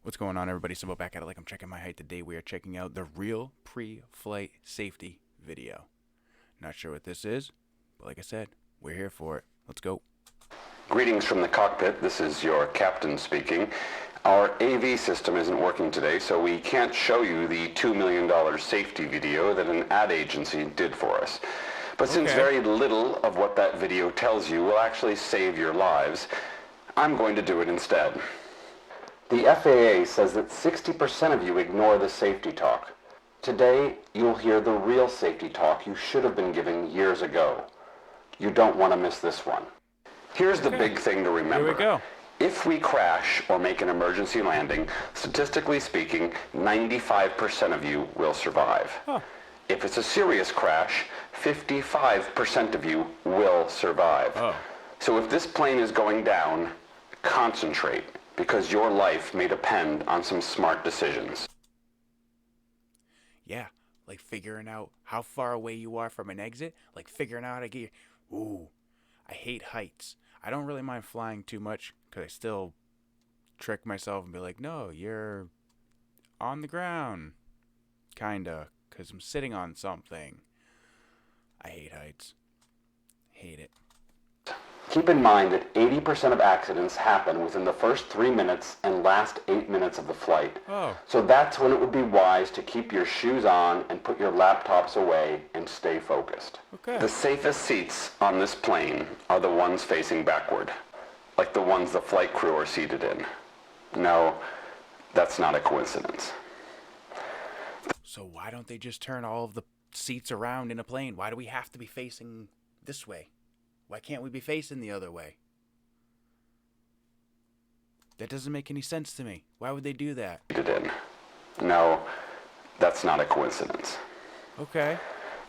What's going on, everybody? Simba back at it like I'm checking my height. Today we are checking out the real pre-flight safety video. Not sure what this is, but like I said, we're here for it. Let's go. Greetings from the cockpit. This is your captain speaking. Our AV system isn't working today, so we can't show you the $2 million safety video that an ad agency did for us. But since very little of what that video tells you will actually save your lives, I'm going to do it instead. The FAA says that 60% of you ignore the safety talk. Today, you'll hear the real safety talk you should have been given years ago. You don't want to miss this one. Here's the big thing to remember. Here we go. If we crash or make an emergency landing, statistically speaking, 95% of you will survive. Huh. If it's a serious crash, 55% of you will survive. Oh. So if this plane is going down, concentrate, because your life may depend on some smart decisions. Yeah, like figuring out how far away you are from an exit, like figuring out how to get your... Ooh, I hate heights. I don't really mind flying too much, because I still trick myself and be like, no, you're on the ground. Kinda, because I'm sitting on something. I hate heights. Hate it. Keep in mind that 80% of accidents happen within the first 3 minutes and last 8 minutes of the flight. Oh. So that's when it would be wise to keep your shoes on and put your laptops away and stay focused. Okay. The safest seats on this plane are the ones facing backward, like the ones the flight crew are seated in. No, that's not a coincidence. So why don't they just turn all of the seats around in a plane? Why do we have to be facing this way? Why can't we be facing the other way? That doesn't make any sense to me. Why would they do that? In. No, that's not a coincidence. Okay.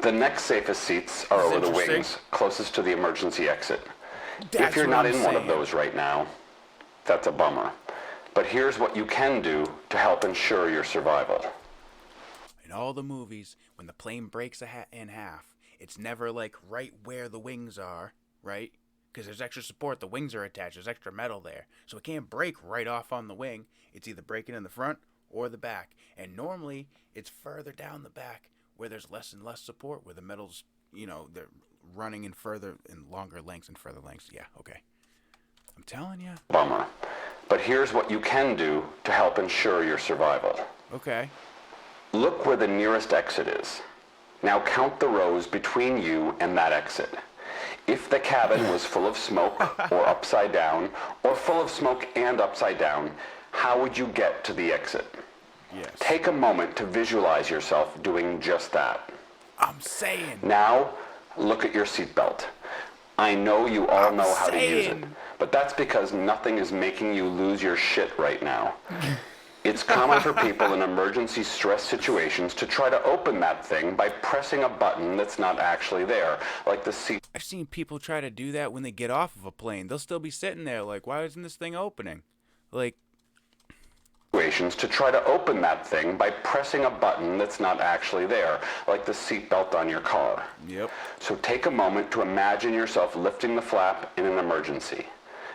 The next safest seats are That's over the interesting. wings, closest to the emergency exit. That's If you're what not I'm in one of saying. those right now, that's a bummer. But here's what you can do to help ensure your survival. In all the movies, when the plane breaks in half, it's never like right where the wings are, right? Because there's extra support. The wings are attached. There's extra metal there. So it can't break right off on the wing. It's either breaking in the front or the back. And normally, it's further down the back where there's less and less support, where the metal's, they're running in further and longer lengths and further lengths. Yeah, okay. I'm telling you. Bummer. But here's what you can do to help ensure your survival. Okay. Look where the nearest exit is. Now count the rows between you and that exit. If the cabin was full of smoke or upside down, or full of smoke and upside down, how would you get to the exit? Yes. Take a moment to visualize yourself doing just that. I'm saying. Now, look at your seatbelt. I know you all I'm know how to use it, saying. but that's because nothing is making you lose your shit right now. It's common for people in emergency stress situations to try to open that thing by pressing a button that's not actually there, like the seat. I've seen people try to do that when they get off of a plane. They'll still be sitting there like, why isn't this thing opening? Like, Situations to try to open that thing by pressing a button that's not actually there, like the seatbelt on your car. yep. So take a moment to imagine yourself lifting the flap in an emergency.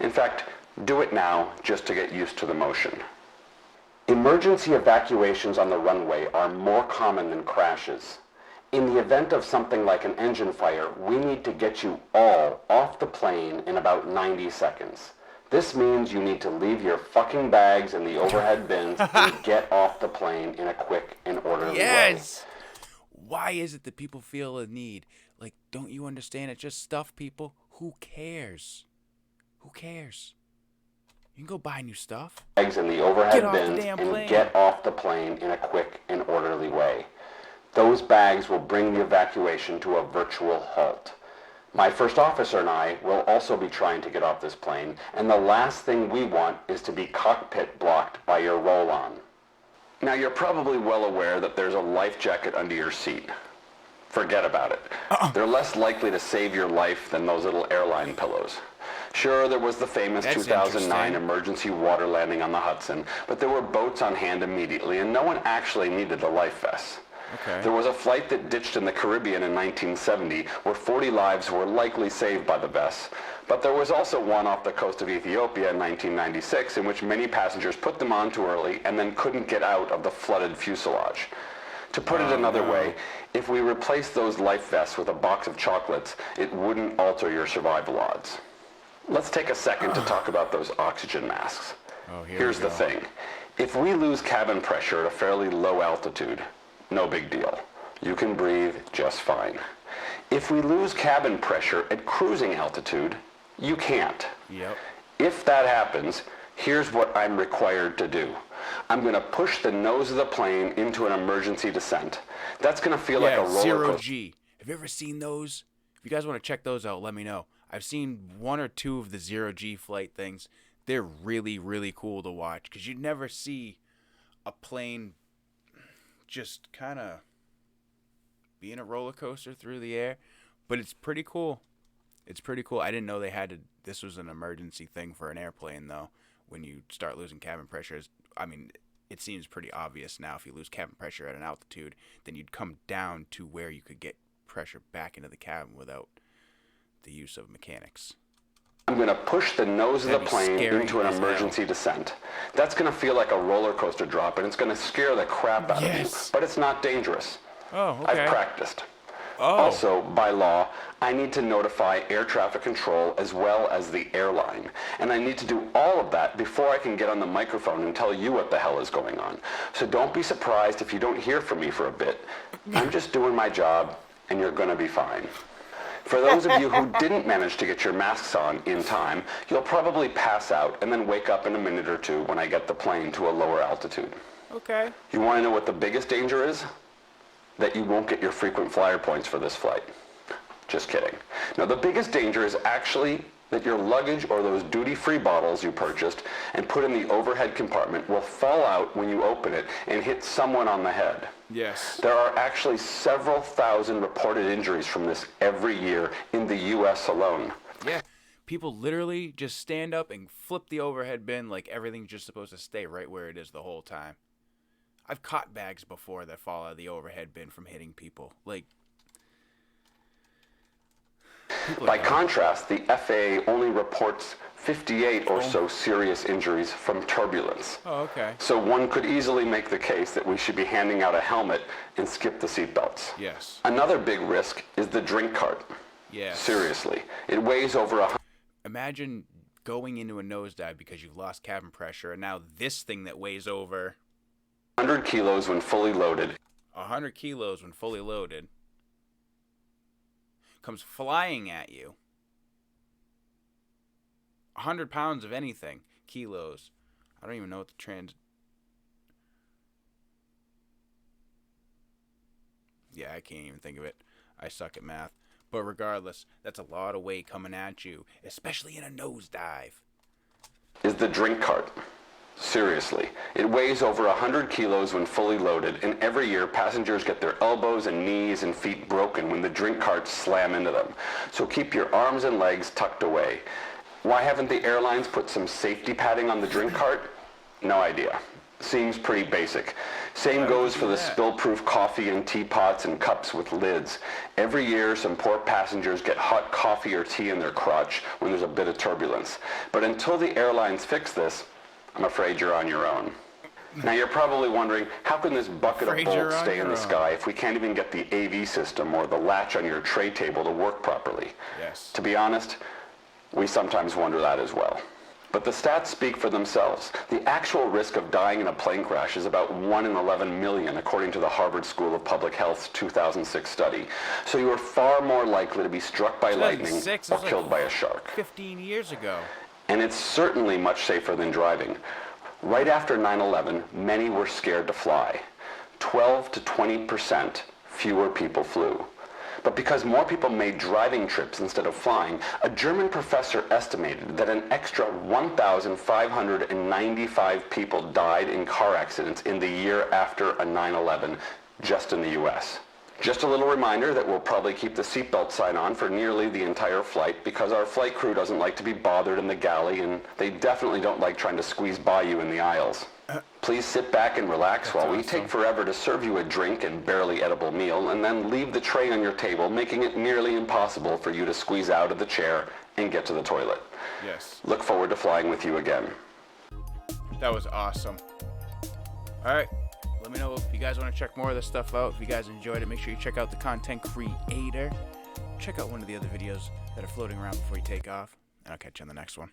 In fact, do it now just to get used to the motion. Emergency evacuations on the runway are more common than crashes. In the event of something like an engine fire, we need to get you all off the plane in about 90 seconds. This means you need to leave your fucking bags in the overhead bins and get off the plane in a quick and orderly way. Yes! Why is it that people feel a need? Like, don't you understand? It's just stuff, people. Who cares? Who cares? You can go buy new stuff. Bags in the overhead Get off the bins damn and plane. get off the plane in a quick and orderly way. Those bags will bring the evacuation to a virtual halt. My first officer and I will also be trying to get off this plane, and the last thing we want is to be cockpit blocked by your roll-on. Now, you're probably well aware that there's a life jacket under your seat. Forget about it. They're less likely to save your life than those little airline pillows. Sure, there was the famous That's 2009 interesting. emergency water landing on the Hudson, but there were boats on hand immediately, and no one actually needed a life vest. Okay. There was a flight that ditched in the Caribbean in 1970 where 40 lives were likely saved by the vests. But there was also one off the coast of Ethiopia in 1996 in which many passengers put them on too early and then couldn't get out of the flooded fuselage. To put it another way, if we replace those life vests with a box of chocolates, it wouldn't alter your survival odds. Let's take a second to talk about those oxygen masks. Here's the thing. If we lose cabin pressure at a fairly low altitude, no big deal. You can breathe just fine. If we lose cabin pressure at cruising altitude, you can't. Yep. If that happens, here's what I'm required to do. I'm going to push the nose of the plane into an emergency descent. That's going to feel like a roller zero coaster. G. Have you ever seen those? If you guys want to check those out, let me know. I've seen one or two of the zero G flight things. They're really, really cool to watch because you'd never see a plane just kind of being a roller coaster through the air. But it's pretty cool. It's pretty cool. I didn't know they had to. This was an emergency thing for an airplane, though. When you start losing cabin pressure, I mean, it seems pretty obvious now. If you lose cabin pressure at an altitude, then you'd come down to where you could get pressure back into the cabin without the use of mechanics. I'm going to push the nose of the plane into an emergency descent. That's going to feel like a roller coaster drop, and it's going to scare the crap out of you. But it's not dangerous. Oh, okay. I've practiced. Oh. Also, by law, I need to notify air traffic control as well as the airline. And I need to do all of that before I can get on the microphone and tell you what the hell is going on. So don't be surprised if you don't hear from me for a bit. I'm just doing my job, and you're going to be fine. For those of you who didn't manage to get your masks on in time, you'll probably pass out and then wake up in a minute or two when I get the plane to a lower altitude. Okay. You want to know what the biggest danger is? That you won't get your frequent flyer points for this flight. Just kidding. Now, the biggest danger is actually that your luggage or those duty-free bottles you purchased and put in the overhead compartment will fall out when you open it and hit someone on the head. Yes. There are actually several thousand reported injuries from this every year in the U.S. alone. Yeah. People literally just stand up and flip the overhead bin like everything's just supposed to stay right where it is the whole time. I've caught bags before that fall out of the overhead bin from hitting people. By contrast, the FAA only reports 58 or so serious injuries from turbulence. Oh, okay. So one could easily make the case that we should be handing out a helmet and skip the seatbelts. Yes. Another big risk is the drink cart. Yes. Seriously. It weighs over a... Imagine going into a nosedive because you've lost cabin pressure, and now this thing that weighs over 100 kilos when fully loaded. 100 kilos when fully loaded comes flying at you. 100 pounds of anything. Kilos. I don't even know what the Yeah, I can't even think of it. I suck at math. But regardless, that's a lot of weight coming at you, especially in a nosedive. Is the drink cart. Seriously. It weighs over 100 kilos when fully loaded, and every year passengers get their elbows and knees and feet broken when the drink carts slam into them. So keep your arms and legs tucked away. Why haven't the airlines put some safety padding on the drink cart? No idea. Seems pretty basic. Same goes for the spill-proof coffee and teapots and cups with lids. Every year, some poor passengers get hot coffee or tea in their crotch when there's a bit of turbulence. But until the airlines fix this, I'm afraid you're on your own. Now you're probably wondering, how can this bucket of bolts stay in the sky if we can't even get the AV system or the latch on your tray table to work properly? Yes. To be honest, we sometimes wonder that as well. But the stats speak for themselves. The actual risk of dying in a plane crash is about 1 in 11 million, according to the Harvard School of Public Health's 2006 study. So you are far more likely to be struck by lightning or killed by a shark. 15 years ago. And it's certainly much safer than driving. Right after 9/11, many were scared to fly. 12 to 20% fewer people flew. But because more people made driving trips instead of flying, a German professor estimated that an extra 1,595 people died in car accidents in the year after a 9/11 just in the US. Just a little reminder that we'll probably keep the seatbelt sign on for nearly the entire flight because our flight crew doesn't like to be bothered in the galley, and they definitely don't like trying to squeeze by you in the aisles. Please sit back and relax That's while we awesome. take forever to serve you a drink and barely edible meal, and then leave the tray on your table, making it nearly impossible for you to squeeze out of the chair and get to the toilet. Yes. Look forward to flying with you again. That was awesome. Alright, let me know if you guys want to check more of this stuff out. If you guys enjoyed it, make sure you check out the content creator. Check out one of the other videos that are floating around before you take off. And I'll catch you on the next one.